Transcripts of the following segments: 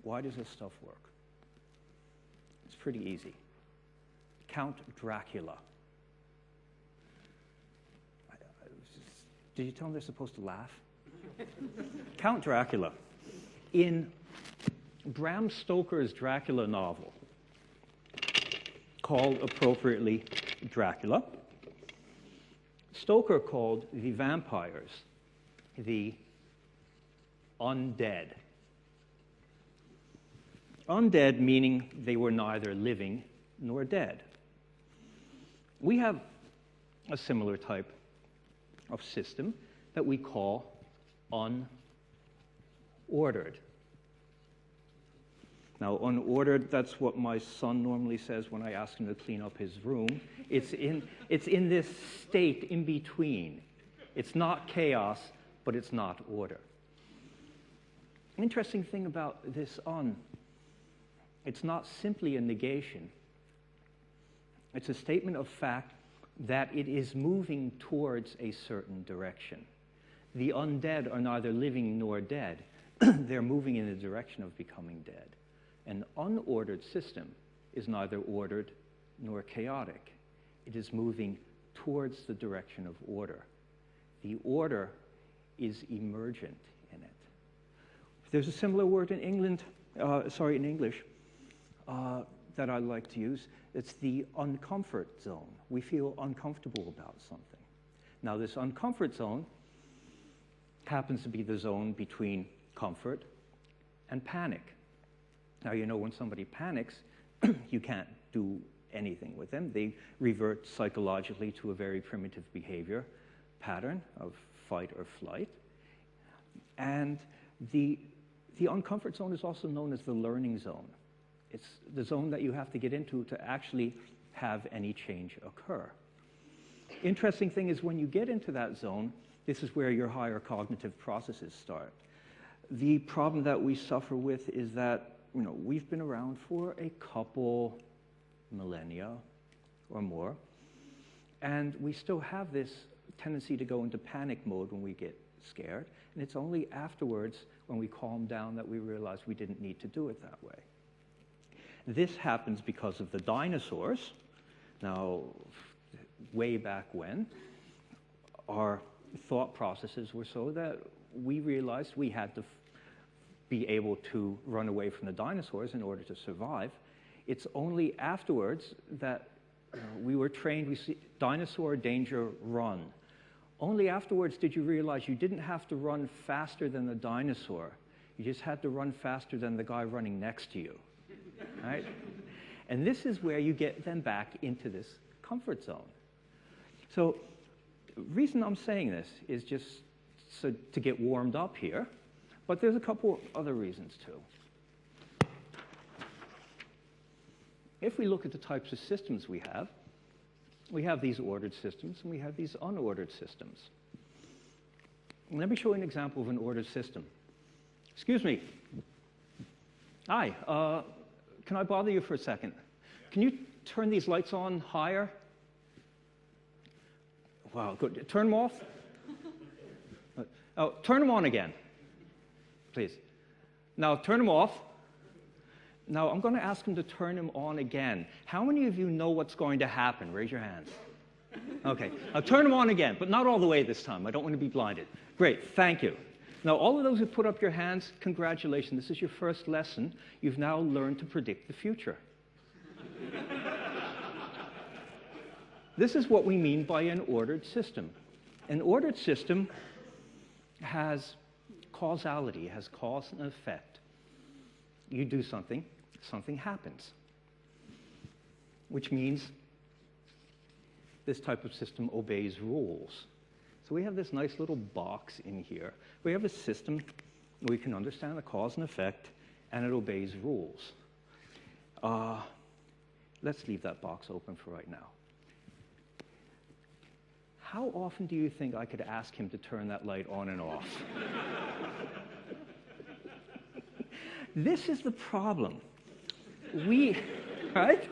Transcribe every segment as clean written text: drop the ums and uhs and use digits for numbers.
Why does this stuff work? It's pretty easy. Count Dracula. Did you tell them they're supposed to laugh? Count Dracula. In Bram Stoker's Dracula novel, called appropriately Dracula, Stoker called the vampires the undead. Undead meaning they were neither living nor dead. We have a similar type of system that we call unordered. Now, unordered, that's what my son normally says when I ask him to clean up his room. It's in this state in between. It's not chaos, but it's not order. Interesting thing about this it's not simply a negation. It's a statement of fact that it is moving towards a certain direction. The undead are neither living nor dead. They're moving in the direction of becoming dead. An unordered system is neither ordered nor chaotic. It is moving towards the direction of order. The order is emergent in it. There's a similar word in English that I like to use. It's the uncomfort zone. We feel uncomfortable about something. Now, this uncomfort zone happens to be the zone between comfort and panic. Now, you know when somebody panics, you can't do anything with them. They revert psychologically to a very primitive behavior pattern of fight or flight. And the uncomfort zone is also known as the learning zone. It's the zone that you have to get into to actually have any change occur. Interesting thing is when you get into that zone, this is where your higher cognitive processes start. The problem that we suffer with is that we've been around for a couple millennia or more, and we still have this tendency to go into panic mode when we get scared, and it's only afterwards when we calm down that we realize we didn't need to do it that way. This happens because of the dinosaurs. Now, way back when, our thought processes were so that we realized we had to be able to run away from the dinosaurs in order to survive. It's only afterwards that we were trained, we see dinosaur danger, run. Only afterwards did you realize you didn't have to run faster than the dinosaur. You just had to run faster than the guy running next to you, right? And this is where you get them back into this comfort zone. So the reason I'm saying this is just so to get warmed up here, but there's a couple other reasons too. If we look at the types of systems we have these ordered systems and we have these unordered systems. And let me show you an example of an ordered system. Excuse me. Hi, can I bother you for a second? Can you turn these lights on higher? Wow, good. Turn them off? Oh, turn them on again, please. Now, turn them off. Now, I'm going to ask him to turn them on again. How many of you know what's going to happen? Raise your hands. Okay. Now, turn them on again, but not all the way this time. I don't want to be blinded. Great. Thank you. Now, all of those who put up your hands, congratulations. This is your first lesson. You've now learned to predict the future. This is what we mean by an ordered system. An ordered system has causality, has cause and effect. You do something, something happens, which means this type of system obeys rules. So we have this nice little box in here. We have a system where we can understand the cause and effect, and it obeys rules. Let's leave that box open for right now. How often do you think I could ask him to turn that light on and off? This is the problem. Right?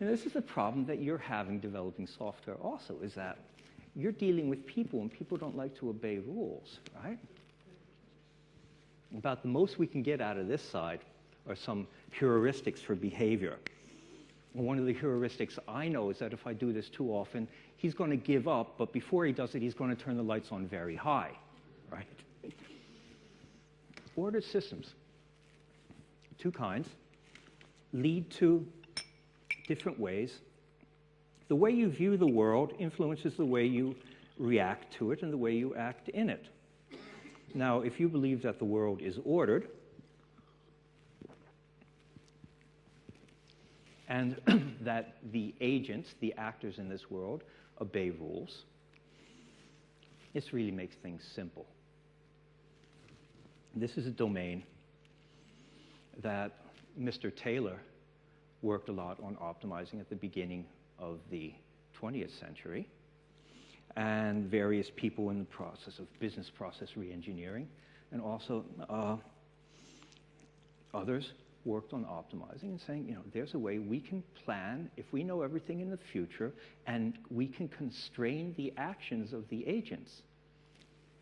This is the problem that you're having developing software also, is that you're dealing with people, and people don't like to obey rules, right? About the most we can get out of this side are some heuristics for behavior. And one of the heuristics I know is that if I do this too often, he's going to give up, but before he does it, he's going to turn the lights on very high, right? Ordered systems, two kinds, lead to different ways. The way you view the world influences the way you react to it and the way you act in it. Now, if you believe that the world is ordered, and that the agents, the actors in this world, obey rules, this really makes things simple. This is a domain that Mr. Taylor worked a lot on optimizing at the beginning of the 20th century, and various people in the process of business process reengineering, and also others worked on optimizing and saying, there's a way we can plan if we know everything in the future, and we can constrain the actions of the agents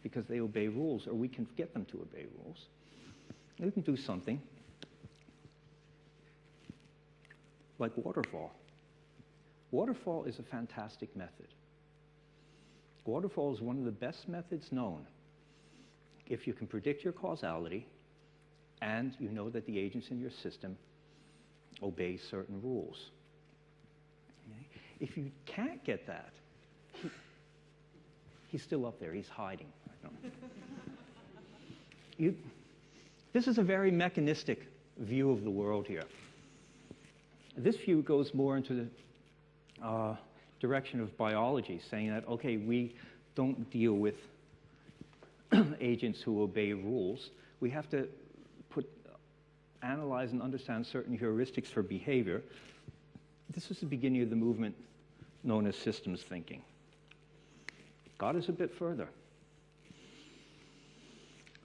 because they obey rules, or we can get them to obey rules. We can do something like waterfall. Waterfall is a fantastic method. Waterfall is one of the best methods known if you can predict your causality and you know that the agents in your system obey certain rules. Okay? If you can't get that, he's still up there, he's hiding. This is a very mechanistic view of the world here. This view goes more into the direction of biology, saying that, okay, we don't deal with agents who obey rules. We have to analyze and understand certain heuristics for behavior. This is the beginning of the movement known as systems thinking. Got us a bit further.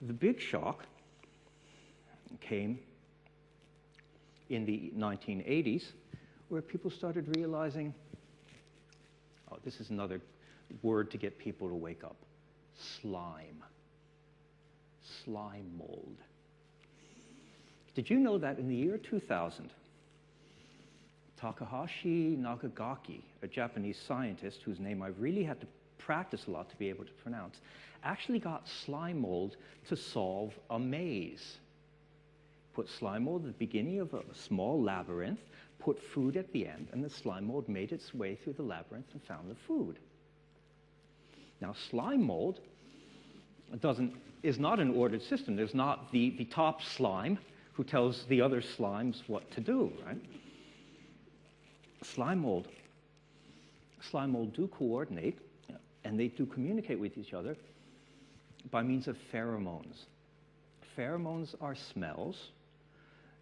The big shock came in the 1980s, where people started realizing, this is another word to get people to wake up, slime mold. Did you know that in the year 2000, Takahashi Nakagaki, a Japanese scientist whose name I really had to practice a lot to be able to pronounce, actually got slime mold to solve a maze. Put slime mold at the beginning of a small labyrinth, put food at the end, and the slime mold made its way through the labyrinth and found the food. Now, slime mold is not an ordered system. There's not the top slime who tells the other slimes what to do, right? Slime mold do coordinate, and they do communicate with each other by means of pheromones. Pheromones are smells,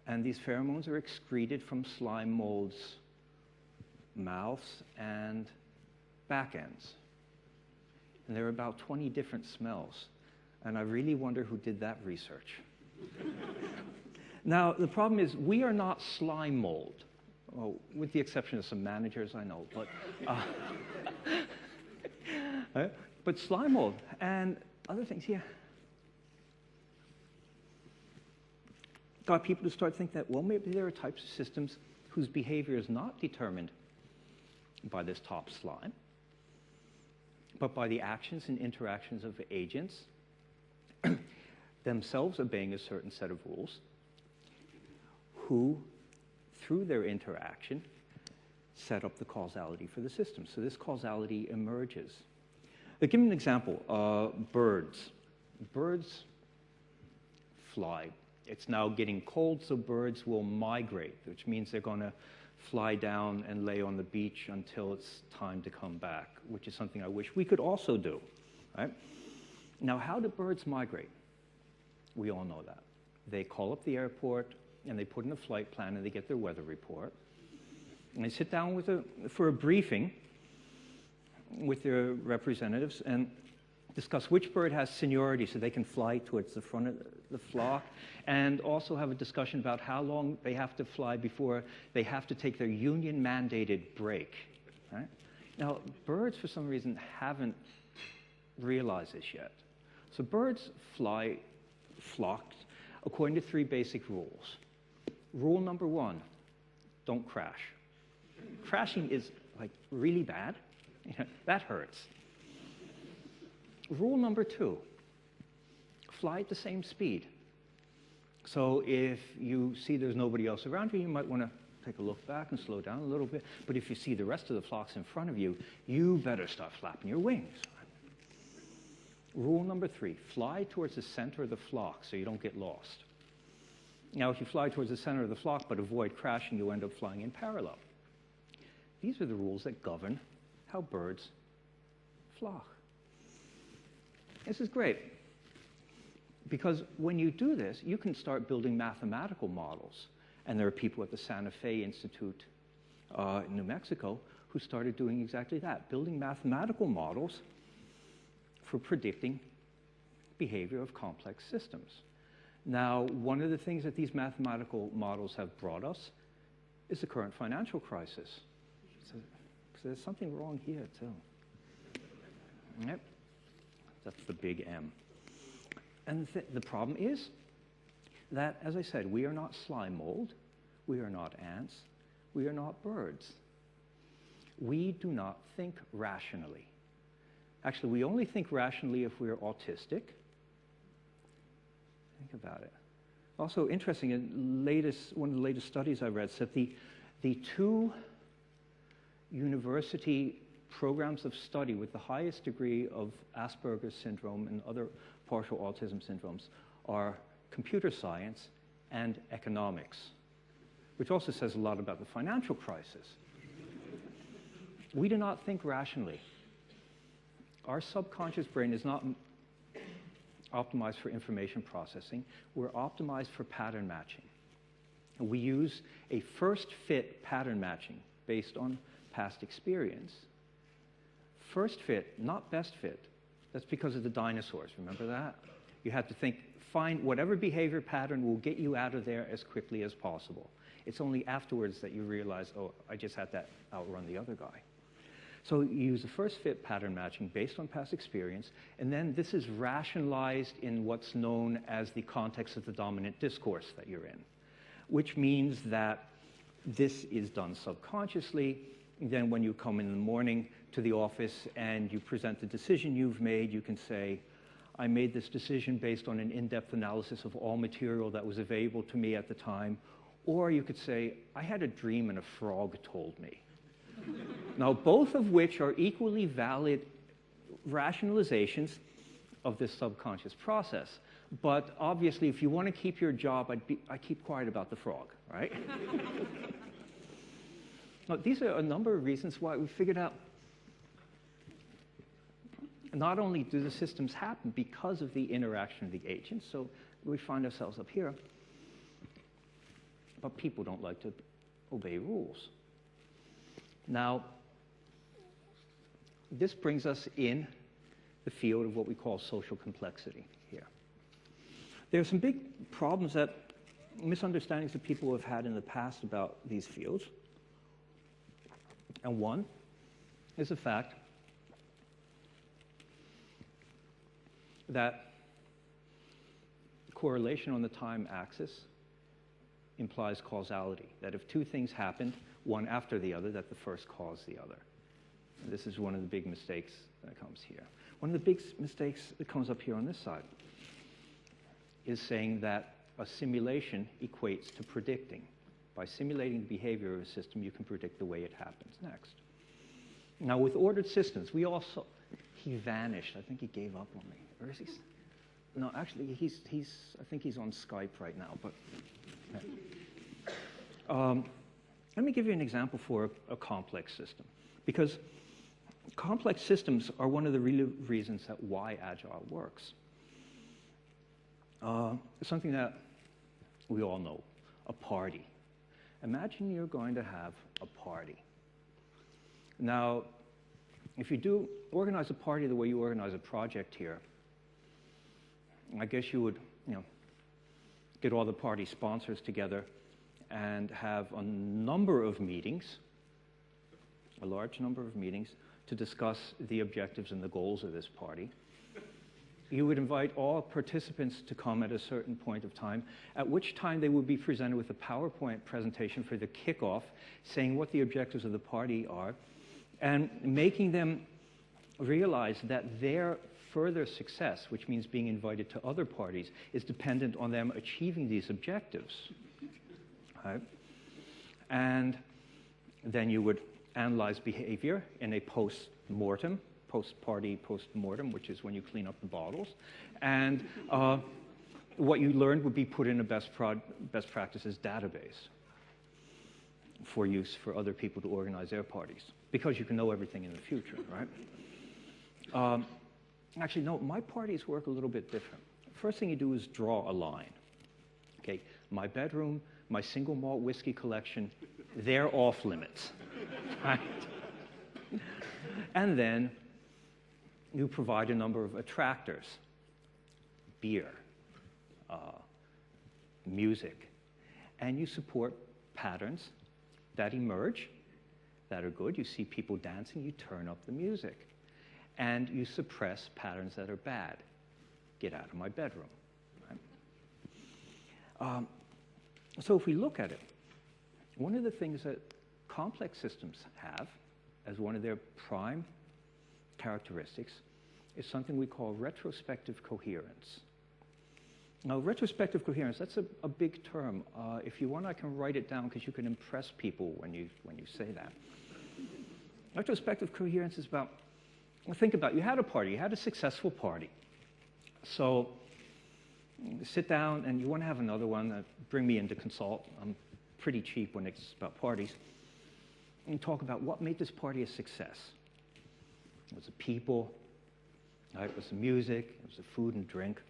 and these pheromones are excreted from slime mold's mouths and back ends. And there are about 20 different smells, and I really wonder who did that research. Now, the problem is we are not slime mold, with the exception of some managers I know, but slime mold and other things, got people to start thinking that, well, maybe there are types of systems whose behavior is not determined by this top slime, but by the actions and interactions of agents themselves obeying a certain set of rules, who, through their interaction, set up the causality for the system. So this causality emerges. I'll give you an example. Birds. Birds fly. It's now getting cold, so birds will migrate, which means they're going to fly down and lay on the beach until it's time to come back, which is something I wish we could also do. Right? Now, how do birds migrate? We all know that. They call up the airport, and they put in a flight plan, and they get their weather report. And they sit down for a briefing with their representatives and discuss which bird has seniority so they can fly towards the front of the flock, and also have a discussion about how long they have to fly before they have to take their union-mandated break. Right? Now, birds, for some reason, haven't realized this yet. So birds fly flocked according to 3 basic rules. Rule number 1, don't crash. Crashing is like really bad. That hurts. Rule number 2, fly at the same speed. So if you see there's nobody else around you, you might want to take a look back and slow down a little bit. But if you see the rest of the flocks in front of you, you better start flapping your wings. Rule number 3, fly towards the center of the flock so you don't get lost. Now, if you fly towards the center of the flock but avoid crashing, you end up flying in parallel. These are the rules that govern how birds flock. This is great, because when you do this, you can start building mathematical models. And there are people at the Santa Fe Institute in New Mexico who started doing exactly that, building mathematical models for predicting behavior of complex systems. Now, one of the things that these mathematical models have brought us is the current financial crisis. So there's something wrong here, too. Yep. That's the big M. And the problem is that, as I said, we are not slime mold, we are not ants, we are not birds. We do not think rationally. Actually, we only think rationally if we are autistic. Think about it. Also interesting, one of the latest studies I read said the 2 university programs of study with the highest degree of Asperger's syndrome and other partial autism syndromes are computer science and economics, which also says a lot about the financial crisis. We do not think rationally. Our subconscious brain is not optimized for information processing. We're optimized for pattern matching. And we use a first fit pattern matching based on past experience. First fit, not best fit. That's because of the dinosaurs, remember that? You had to think, find whatever behavior pattern will get you out of there as quickly as possible. It's only afterwards that you realize, oh, I just had to outrun the other guy. So you use the first fit pattern matching based on past experience, and then this is rationalized in what's known as the context of the dominant discourse that you're in, which means that this is done subconsciously. Then when you come in the morning to the office and you present the decision you've made, you can say, I made this decision based on an in-depth analysis of all material that was available to me at the time. Or you could say, I had a dream and a frog told me. Now, both of which are equally valid rationalizations of this subconscious process. But obviously, if you want to keep your job, I keep quiet about the frog, right? Now, these are a number of reasons why we figured out not only do the systems happen because of the interaction of the agents, so we find ourselves up here, but people don't like to obey rules. Now, this brings us in the field of what we call social complexity here. There are some big problems misunderstandings that people have had in the past about these fields. And one is the fact that correlation on the time axis implies causality, that if 2 things happened, one after the other, that the first caused the other. And this is one of the big mistakes that comes here. One of the big mistakes that comes up here on this side is saying that a simulation equates to predicting. By simulating the behavior of a system, you can predict the way it happens next. Now, with ordered systems, he vanished. I think he gave up on me. Or is he? No, actually, I think he's on Skype right now. But let me give you an example for a complex system, because complex systems are one of the real reasons that why Agile works. Something that we all know, a party. Imagine you're going to have a party. Now, if you do organize a party the way you organize a project here, I guess you would, get all the party sponsors together and have a number of meetings, a large number of meetings, to discuss the objectives and the goals of this party. you would invite all participants to come at a certain point of time, at which time they would be presented with a PowerPoint presentation for the kickoff, saying what the objectives of the party are, and making them realize that their further success, which means being invited to other parties, is dependent on them achieving these objectives. Right? And then you would analyze behavior in a post-mortem, post-party post-mortem, which is when you clean up the bottles. And what you learned would be put in a best practices database for use for other people to organize their parties, because you can know everything in the future, right? Actually, no, my parties work a little bit different. First thing you do is draw a line. Okay, my bedroom, my single malt whiskey collection, they're off limits, right? And then you provide a number of attractors: beer, music, and you support patterns that emerge that are good. You see people dancing, you turn up the music. And you suppress patterns that are bad. Get out of my bedroom. Right? So if we look at it, one of the things that complex systems have as one of their prime characteristics is something we call retrospective coherence. Now, retrospective coherence, that's a big term. If you want, I can write it down because you can impress people when you say that. Retrospective coherence is about, think about, you had a party, you had a successful party. So sit down and you want to have another one, bring me in to consult. I'm pretty cheap when it's about parties. And talk about what made this party a success. It was the people, right? It was the music, it was the food and drink.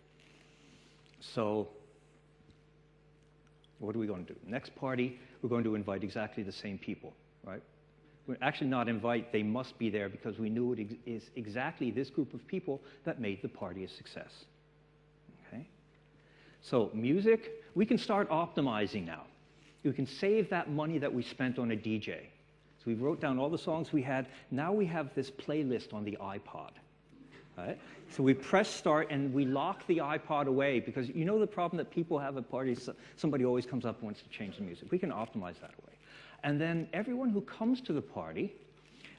So what are we going to do? Next party, we're going to invite exactly the same people, right? We're actually not invite, they must be there because we knew it is exactly this group of people that made the party a success. Okay? So music, we can start optimizing now. You can save that money that we spent on a DJ. So we wrote down all the songs we had. Now we have this playlist on the iPod. Right? So we press start and we lock the iPod away because you know the problem that people have at parties, somebody always comes up and wants to change the music. We can optimize that away. And then everyone who comes to the party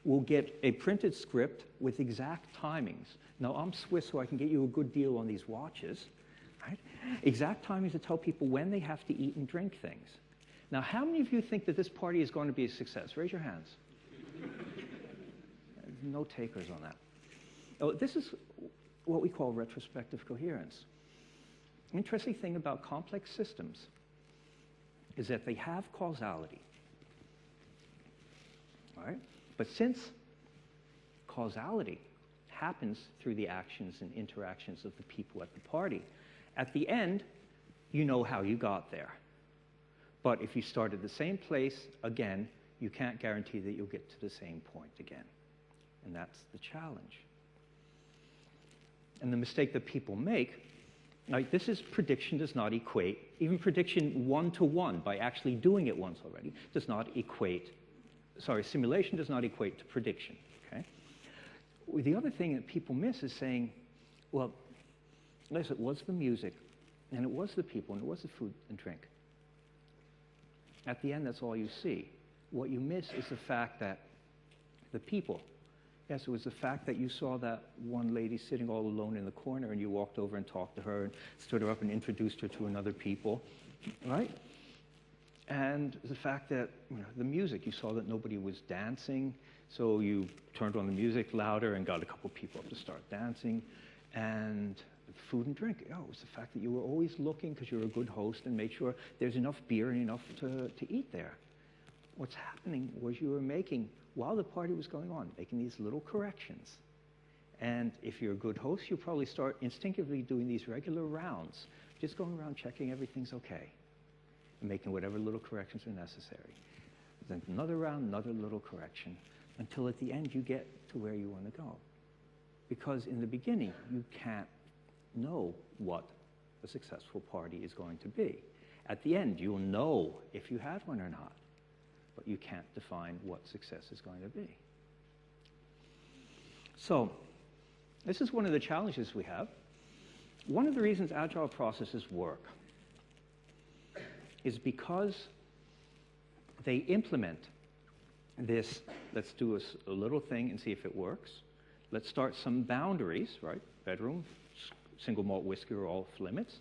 will get a printed script with exact timings. Now, I'm Swiss, so I can get you a good deal on these watches. Right? Exact timings to tell people when they have to eat and drink things. Now, how many of you think that this party is going to be a success? Raise your hands. No takers on that. Oh, this is what we call retrospective coherence. Interesting thing about complex systems is that they have causality. Right? But since causality happens through the actions and interactions of the people at the party, at the end, you know how you got there. But if you start at the same place, again, you can't guarantee that you'll get to the same point again. And that's the challenge. And the mistake that people make, like this is prediction does not equate, even prediction one-to-one by actually doing it once already, does not equate. Sorry, simulation does not equate to prediction, okay? The other thing that people miss is saying, well, listen, it was the music, and it was the people, and it was the food and drink. At the end, that's all you see. What you miss is the fact that the people, yes, it was the fact that you saw that one lady sitting all alone in the corner, and you walked over and talked to her, and stood her up and introduced her to another people, right? And the fact that the music, you saw that nobody was dancing, so you turned on the music louder and got a couple people up to start dancing. And food and drink, it was the fact that you were always looking because you're a good host and made sure there's enough beer and enough to eat there. What's happening was you were making, while the party was going on, making these little corrections. And if you're a good host, you'll probably start instinctively doing these regular rounds, just going around checking everything's okay. And making whatever little corrections are necessary. Then another round, another little correction, until at the end you get to where you want to go. Because in the beginning, you can't know what a successful party is going to be. At the end, you'll know if you had one or not, but you can't define what success is going to be. So, this is one of the challenges we have. One of the reasons agile processes work is because they implement this, let's do a little thing and see if it works. Let's start some boundaries, right? Bedroom, single malt whiskey are off limits.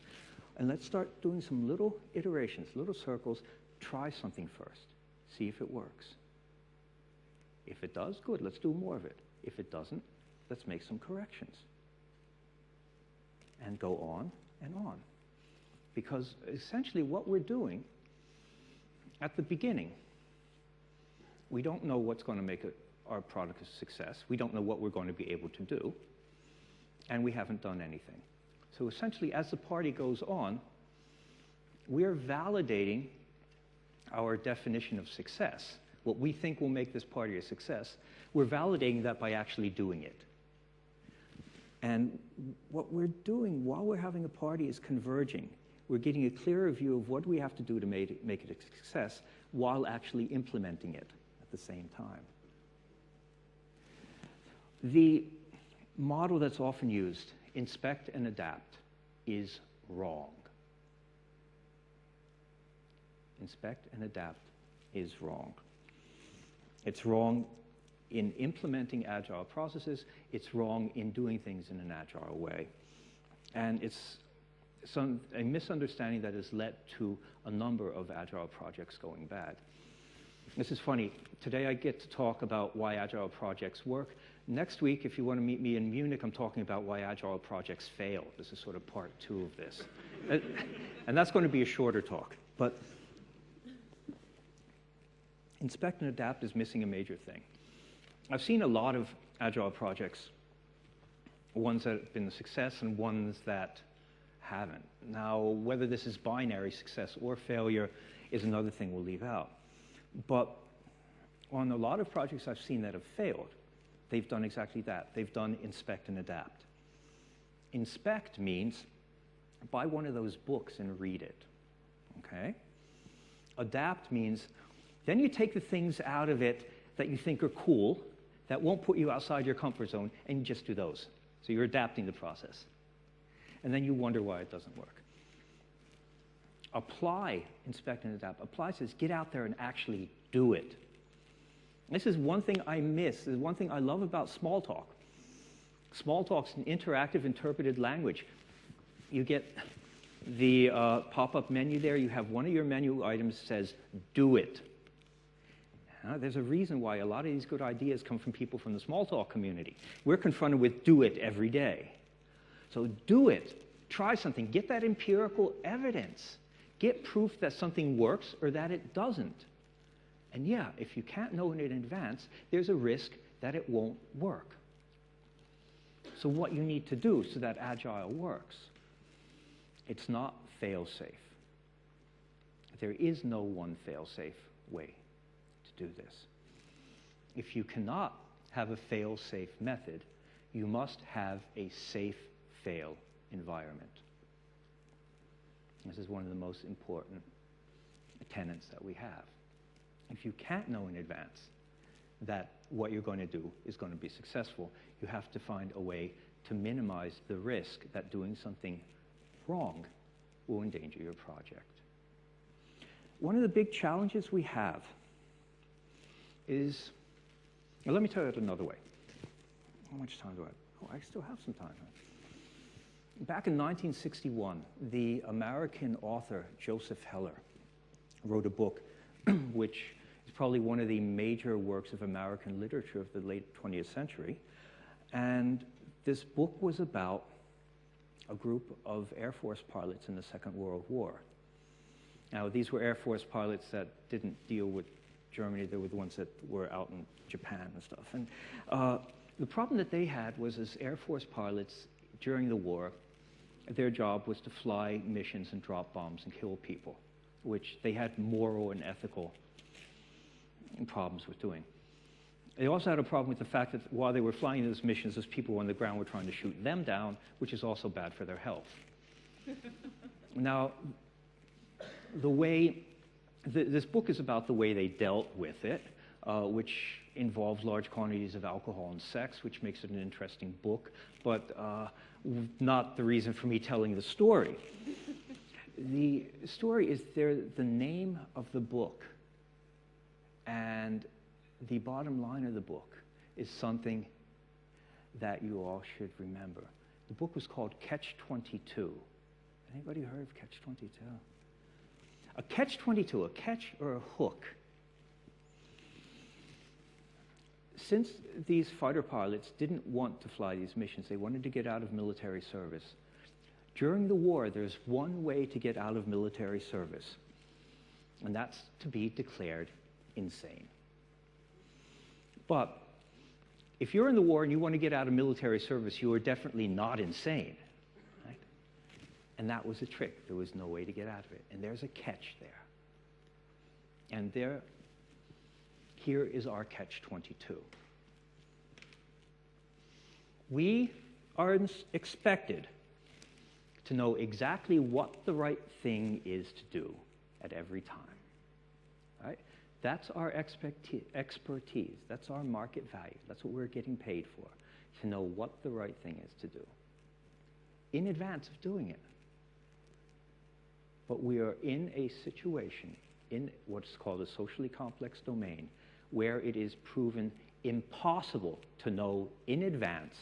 And let's start doing some little iterations, little circles. Try something first. See if it works. If it does, good, let's do more of it. If it doesn't, let's make some corrections. And go on and on. Because essentially what we're doing at the beginning, we don't know what's going to make our product a success. We don't know what we're going to be able to do. And we haven't done anything. So essentially, as the party goes on, we're validating our definition of success. What we think will make this party a success, we're validating that by actually doing it. And what we're doing while we're having a party is converging. We're getting a clearer view of what we have to do to make it a success while actually implementing it at the same time. The model that's often used, inspect and adapt, is wrong. Inspect and adapt is wrong. It's wrong in implementing agile processes. It's wrong in doing things in an agile way. And it's a misunderstanding that has led to a number of agile projects going bad. This is funny. Today I get to talk about why agile projects work. Next week, if you want to meet me in Munich, I'm talking about why agile projects fail. This is sort of part 2 of this. And that's going to be a shorter talk. But inspect and adapt is missing a major thing. I've seen a lot of agile projects, ones that have been a success and ones that haven't. Now, whether this is binary success or failure is another thing we'll leave out. But on a lot of projects I've seen that have failed, they've done exactly that. They've done inspect and adapt. Inspect means buy one of those books and read it, okay? Adapt means then you take the things out of it that you think are cool, that won't put you outside your comfort zone, and you just do those. So you're adapting the process. And then you wonder why it doesn't work. Apply, inspect and adapt. Apply says get out there and actually do it. This is one thing I miss. This is one thing I love about Smalltalk. Smalltalk's an interactive interpreted language. You get the pop-up menu there. You have one of your menu items says, do it. There's a reason why a lot of these good ideas come from people from the Smalltalk community. We're confronted with do it every day. So do it. Try something. Get that empirical evidence. Get proof that something works or that it doesn't. And yeah, if you can't know in advance, there's a risk that it won't work. So what you need to do so that Agile works, it's not fail-safe. There is no one fail-safe way to do this. If you cannot have a fail-safe method, you must have a safe fail environment. This is one of the most important tenets that we have. If you can't know in advance that what you're going to do is going to be successful, you have to find a way to minimize the risk that doing something wrong will endanger your project. One of the big challenges we have is, well, let me tell you it another way. How much time do I have? Oh, I still have some time. Back in 1961, the American author Joseph Heller wrote a book which is probably one of the major works of American literature of the late 20th century. And this book was about a group of Air Force pilots in the Second World War. Now, these were Air Force pilots that didn't deal with Germany. They were the ones that were out in Japan and stuff. And the problem that they had was as Air Force pilots during the war, their job was to fly missions and drop bombs and kill people, which they had moral and ethical problems with doing. They also had a problem with the fact that while they were flying those missions, those people on the ground were trying to shoot them down, which is also bad for their health. Now, the way, this book is about the way they dealt with it, which involves large quantities of alcohol and sex, which makes it an interesting book, but not the reason for me telling the story. The story is the name of the book, and the bottom line of the book is something that you all should remember. The book was called Catch-22. Anybody heard of Catch-22? A Catch-22, a catch or a hook. Since these fighter pilots didn't want to fly these missions, they wanted to get out of military service. During the war, there's one way to get out of military service, and that's to be declared insane. But if you're in the war and you want to get out of military service, you are definitely not insane, right? And that was a trick. There was no way to get out of it. And there's a catch there. And here is our catch-22. We are expected to know exactly what the right thing is to do at every time, right? That's our expertise. That's our market value. That's what we're getting paid for, to know what the right thing is to do in advance of doing it. But we are in a situation, in what's called a socially complex domain, where it is proven impossible to know in advance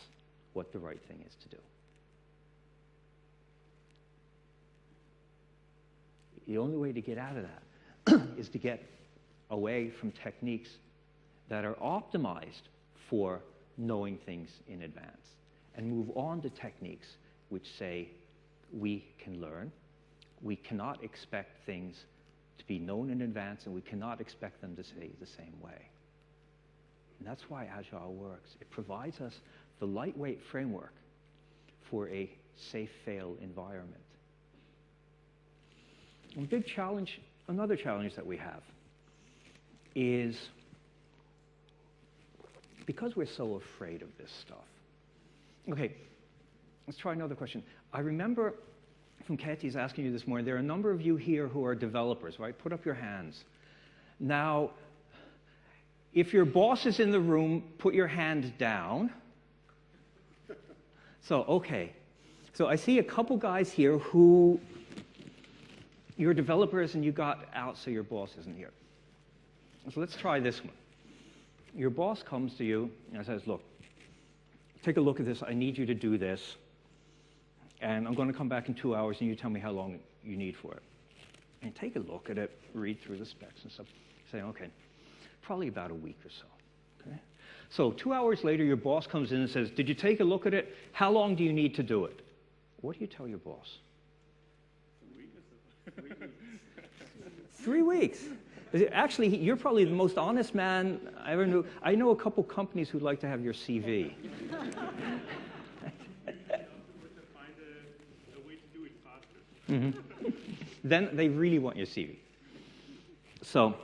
what the right thing is to do. The only way to get out of that is to get away from techniques that are optimized for knowing things in advance and move on to techniques which say we can learn, we cannot expect things to be known in advance, and we cannot expect them to stay the same way. And that's why Agile works. It provides us the lightweight framework for a safe fail environment. A big challenge, another challenge that we have is because we're so afraid of this stuff. Okay, let's try another question. I remember from Katie's asking you this morning, there are a number of you here who are developers, right? Put up your hands. Now, if your boss is in the room, put your hand down. So, okay. So I see a couple guys here who you're developers and you got out so your boss isn't here. So let's try this one. Your boss comes to you and says, look, take a look at this. I need you to do this. And I'm going to come back in 2 hours and you tell me how long you need for it. And take a look at it, read through the specs and stuff. Say, okay, probably about a week or so. Okay? So 2 hours later, your boss comes in and says, did you take a look at it? How long do you need to do it? What do you tell your boss? 3 weeks. Actually, you're probably the most honest man I ever knew. I know a couple companies who'd like to have your CV. Mm-hmm. Then they really want your CV. So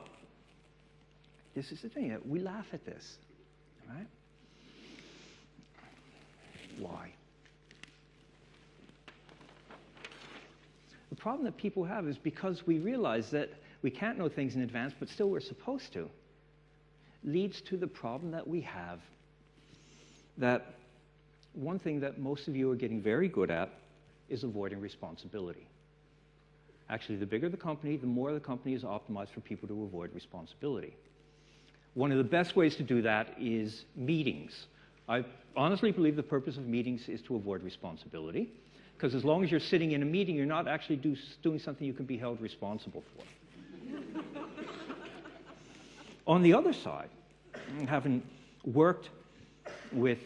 this is the thing. We laugh at this, right? Why? The problem that people have is because we realize that we can't know things in advance, but still we're supposed to, leads to the problem that we have, that one thing that most of you are getting very good at is avoiding responsibility. Actually, the bigger the company, the more the company is optimized for people to avoid responsibility. One of the best ways to do that is meetings. I honestly believe the purpose of meetings is to avoid responsibility, because as long as you're sitting in a meeting, you're not actually doing something you can be held responsible for. On the other side, having worked with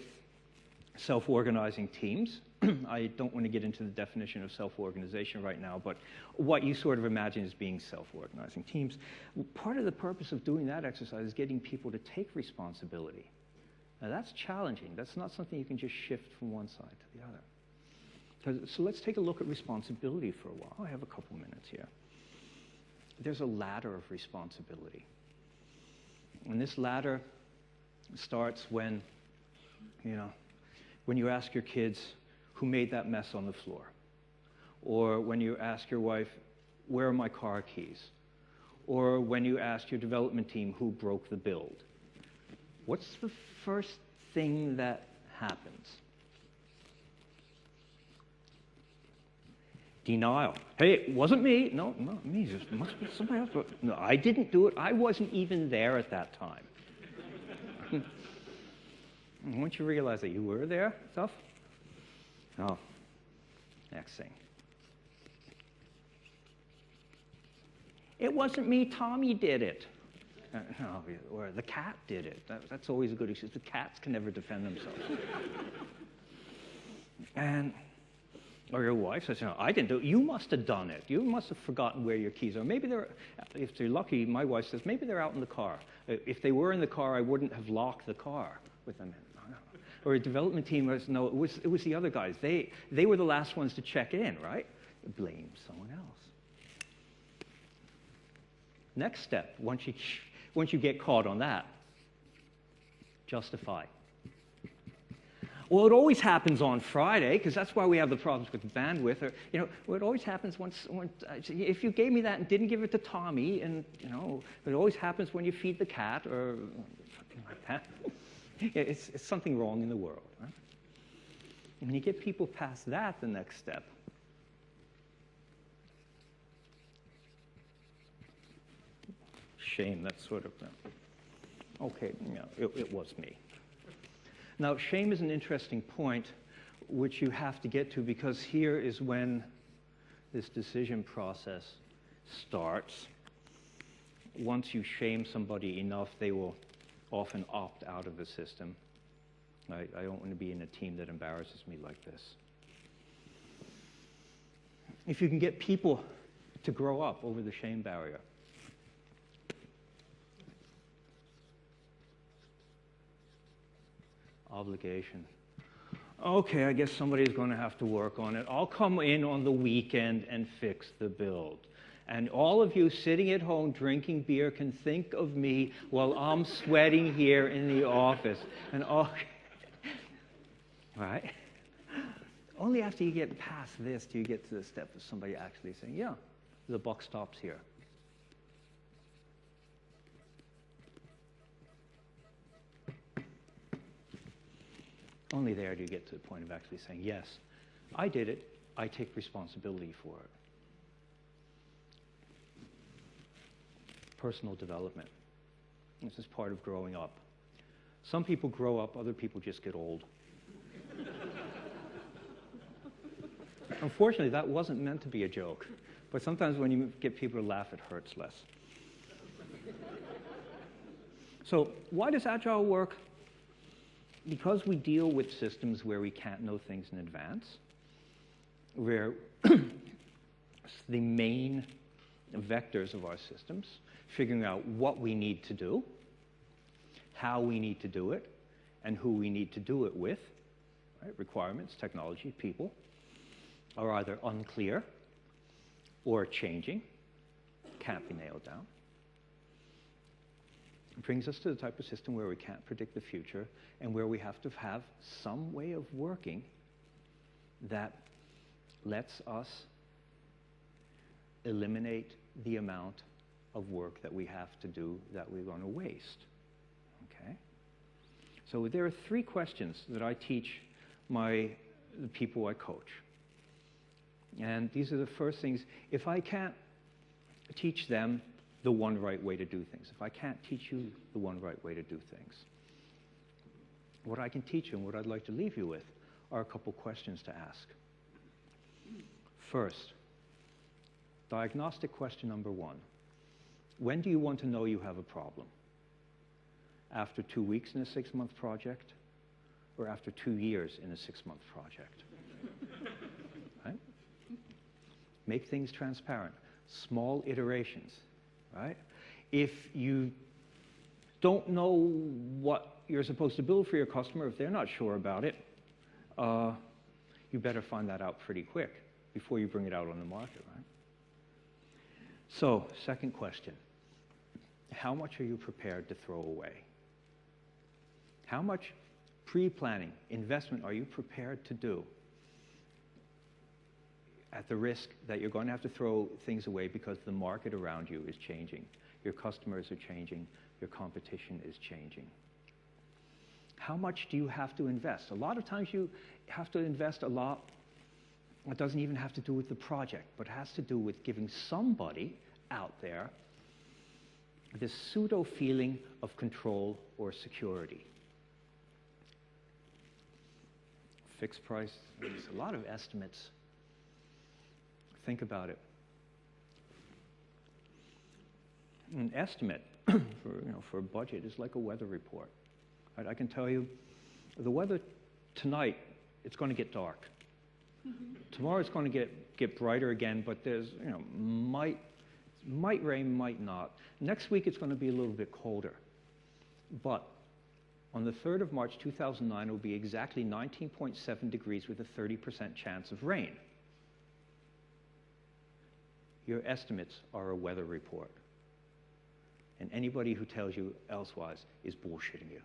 self-organizing teams, I don't want to get into the definition of self-organization right now, but what you sort of imagine as being self-organizing teams, part of the purpose of doing that exercise is getting people to take responsibility. Now that's challenging. That's not something you can just shift from one side to the other. So let's take a look at responsibility for a while. I have a couple minutes here. There's a ladder of responsibility. And this ladder starts when you ask your kids, who made that mess on the floor? Or when you ask your wife, where are my car keys? or when you asked your development team who broke the build. What's the first thing that happens? Denial. Hey, it wasn't me. No, not me. It must be somebody else. No, I didn't do it. I wasn't even there at that time. Once you realize that you were there, stuff. Oh, next thing. It wasn't me. Tommy did it. No, or the cat did it. That's always a good excuse. The cats can never defend themselves. Or your wife says, I didn't do it. You must have done it. You must have forgotten where your keys are. Maybe they're, if they're lucky, my wife says, maybe they're out in the car. If they were in the car, I wouldn't have locked the car with them in. Or a development team was, no, it was the other guys. They were the last ones to check in, right? Blame someone else. Next step, once you get caught on that, justify. Well, it always happens on Friday, because that's why we have the problems with bandwidth. Or, it always happens once if you gave me that and didn't give it to Tommy, and, it always happens when you feed the cat, or something like that. It's something wrong in the world. Right? And when you get people past that, the next step. Shame, that's sort of, okay, it was me. Now, shame is an interesting point which you have to get to, because here is when this decision process starts. Once you shame somebody enough, they will often opt out of the system. I don't want to be in a team that embarrasses me like this. If you can get people to grow up over the shame barrier, obligation. Okay, I guess somebody's going to have to work on it. I'll come in on the weekend and fix the build. And all of you sitting at home drinking beer can think of me while I'm sweating here in the office. And right? Only after you get past this do you get to the step of somebody actually saying, yeah, the buck stops here. Only there do you get to the point of actually saying, yes, I did it. I take responsibility for it. Personal development. This is part of growing up. Some people grow up, other people just get old. Unfortunately, that wasn't meant to be a joke. But sometimes when you get people to laugh, it hurts less. So why does Agile work? Because we deal with systems where we can't know things in advance, where the main vectors of our systems, figuring out what we need to do, how we need to do it, and who we need to do it with, right? Requirements, technology, people, are either unclear or changing, can't be nailed down. It brings us to the type of system where we can't predict the future and where we have to have some way of working that lets us eliminate the amount of work that we have to do that we're going to waste. Okay? So there are 3 questions that I teach the people I coach. And these are the first things. If I can't teach them the one right way to do things, if I can't teach you the one right way to do things, what I can teach you and what I'd like to leave you with are a couple questions to ask. First, diagnostic question number 1. When do you want to know you have a problem? After 2 weeks in a 6-month project, or after 2 years in a 6-month project? Right? Make things transparent. Small iterations, right? If you don't know what you're supposed to build for your customer, if they're not sure about it, you better find that out pretty quick before you bring it out on the market, right? So, second question. How much are you prepared to throw away? How much pre-planning, investment are you prepared to do at the risk that you're going to have to throw things away because the market around you is changing. Your customers are changing. Your competition is changing. How much do you have to invest? A lot of times you have to invest a lot. It doesn't even have to do with the project, but it has to do with giving somebody out there this pseudo feeling of control or security. Fixed price, there's a lot of estimates. Think about it. An estimate for a budget is like a weather report. Right? I can tell you, the weather tonight, it's going to get dark. Tomorrow it's going to get brighter again, but there's, might rain, might not. Next week it's going to be a little bit colder. But on the 3rd of March 2009, it will be exactly 19.7 degrees with a 30% chance of rain. Your estimates are a weather report. And anybody who tells you elsewise is bullshitting you.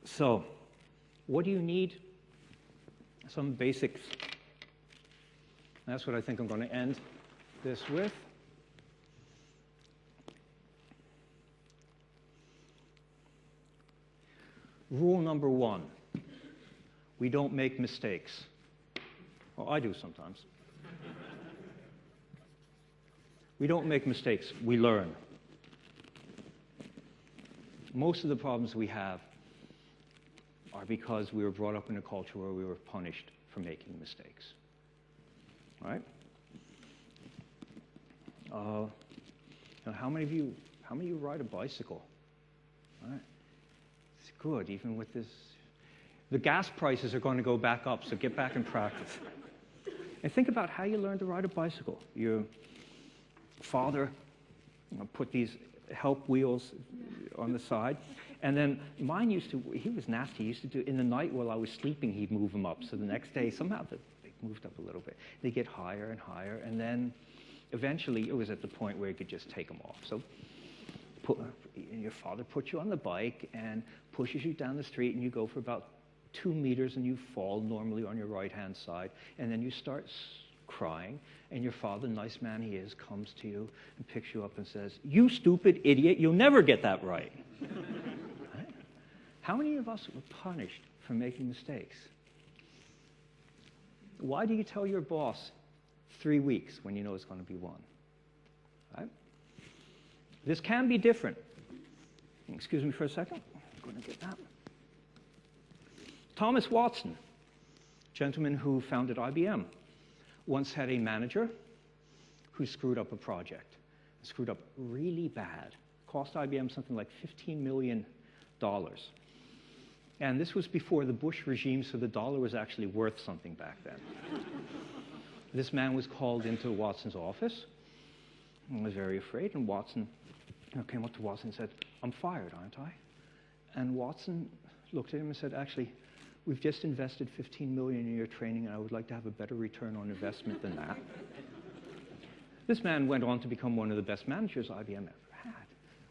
So, what do you need? Some basics. That's what I think I'm going to end this with. Rule number 1, we don't make mistakes. Well, I do sometimes. We don't make mistakes, we learn. Most of the problems we have are because we were brought up in a culture where we were punished for making mistakes. All right? How many of you ride a bicycle? All right? It's good, even with this. The gas prices are going to go back up, so get back in practice. And think about how you learned to ride a bicycle. Your father put these help wheels on the side. And then mine he was nasty. He used to do, in the night while I was sleeping, he'd move them up. So the next day, somehow they moved up a little bit. They get higher and higher. And then eventually it was at the point where you could just take them off. So your father puts you on the bike and pushes you down the street, and you go for about 2 meters and you fall normally on your right-hand side. And then you start crying, and your father, nice man he is, comes to you and picks you up and says, "You stupid idiot, you'll never get that right." Right? How many of us were punished for making mistakes? Why do you tell your boss 3 weeks when you know it's going to be 1? Right? This can be different. Excuse me for a second. I'm going to get that. Thomas Watson, gentleman who founded IBM, once had a manager who screwed up a project. Screwed up really bad. Cost IBM something like $15 million. And this was before the Bush regime, so the dollar was actually worth something back then. This man was called into Watson's office and was very afraid, and Watson came up to Watson and said, "I'm fired, aren't I?" And Watson looked at him and said, "Actually, we've just invested $15 million in your training, and I would like to have a better return on investment than that." This man went on to become one of the best managers IBM ever had.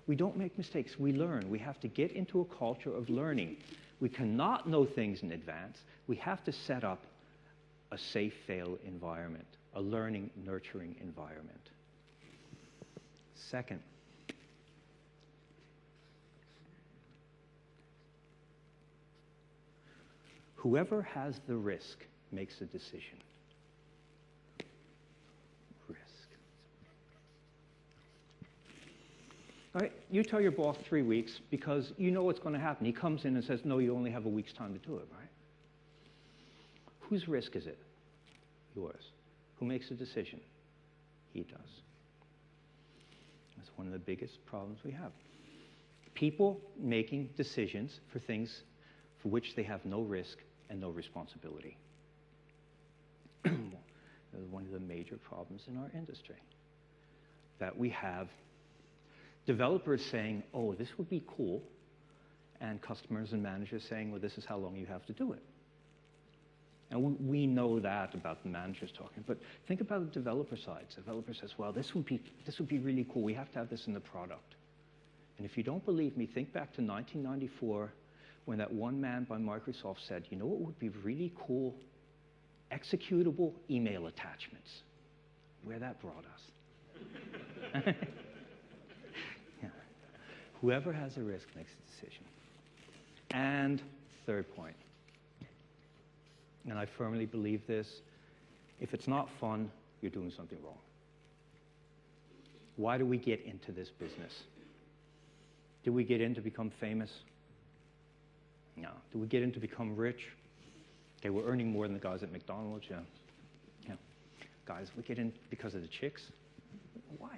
We don't make mistakes. We learn. We have to get into a culture of learning. We cannot know things in advance. We have to set up a safe fail environment, a learning, nurturing environment. Second, whoever has the risk makes a decision. Risk. All right, you tell your boss 3 weeks because you know what's going to happen. He comes in and says, "No, you only have a week's time to do it," right? Whose risk is it? Yours. Who makes the decision? He does. That's one of the biggest problems we have. People making decisions for things for which they have no risk and no responsibility. One of the major problems in our industry. That we have developers saying, "Oh, this would be cool," and customers and managers saying, "Well, this is how long you have to do it." And we know that about the managers talking, but think about the developer side. The developer says, "Well, this would be really cool. We have to have this in the product." And if you don't believe me, think back to 1994 when that one man by Microsoft said, you know what would be really cool? Executable email attachments. Where that brought us. Yeah. Whoever has a risk makes a decision. And third point, and I firmly believe this, if it's not fun, you're doing something wrong. Why do we get into this business? Do we get in to become famous? No. Do we get in to become rich? Okay, we're earning more than the guys at McDonald's, yeah. Yeah. Guys, we get in because of the chicks? Why?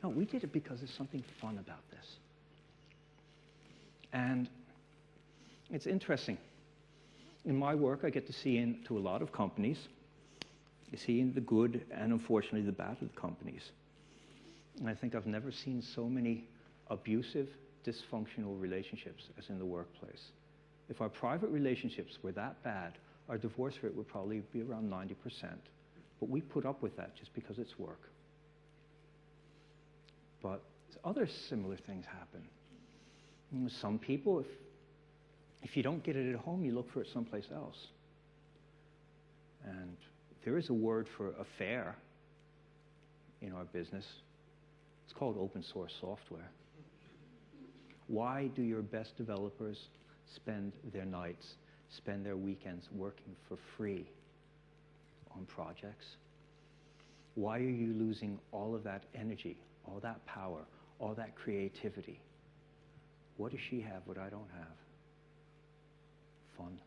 No, we did it because there's something fun about this. And it's interesting. In my work, I get to see into a lot of companies. You see in the good and unfortunately the bad of the companies. And I think I've never seen so many abusive, dysfunctional relationships as in the workplace. If our private relationships were that bad, our divorce rate would probably be around 90%. But we put up with that just because it's work. But other similar things happen. You know, some people, if you don't get it at home, you look for it someplace else. And there is a word for affair in our business. It's called open source software. Why do your best developers spend their nights, spend their weekends working for free on projects? Why are you losing all of that energy, all that power, all that creativity? What does she have, what I don't have? Fun.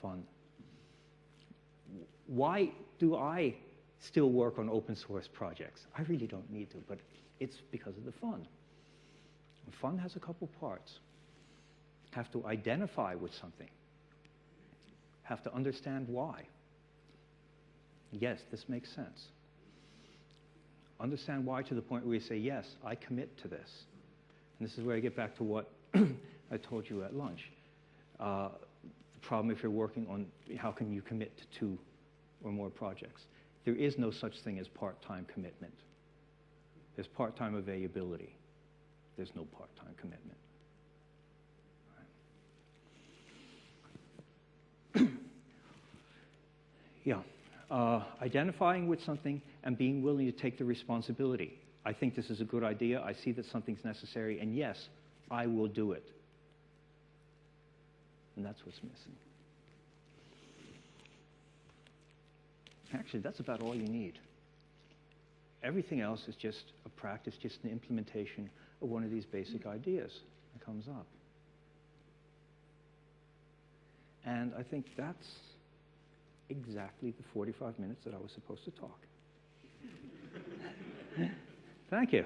Fun. Why do I still work on open source projects? I really don't need to, but it's because of the fun. And fun has a couple parts. Have to identify with something. Have to understand why. Yes, this makes sense. Understand why to the point where you say, yes, I commit to this. And this is where I get back to what I told you at lunch. The problem if you're working on how can you commit to 2 or more projects. There is no such thing as part-time commitment. There's part-time availability. There's no part-time commitment. Yeah. Identifying with something and being willing to take the responsibility. I think this is a good idea. I see that something's necessary, and yes, I will do it. And that's what's missing. Actually, that's about all you need. Everything else is just a practice, just an implementation of one of these basic ideas that comes up. And I think that's exactly the 45 minutes that I was supposed to talk. Thank you.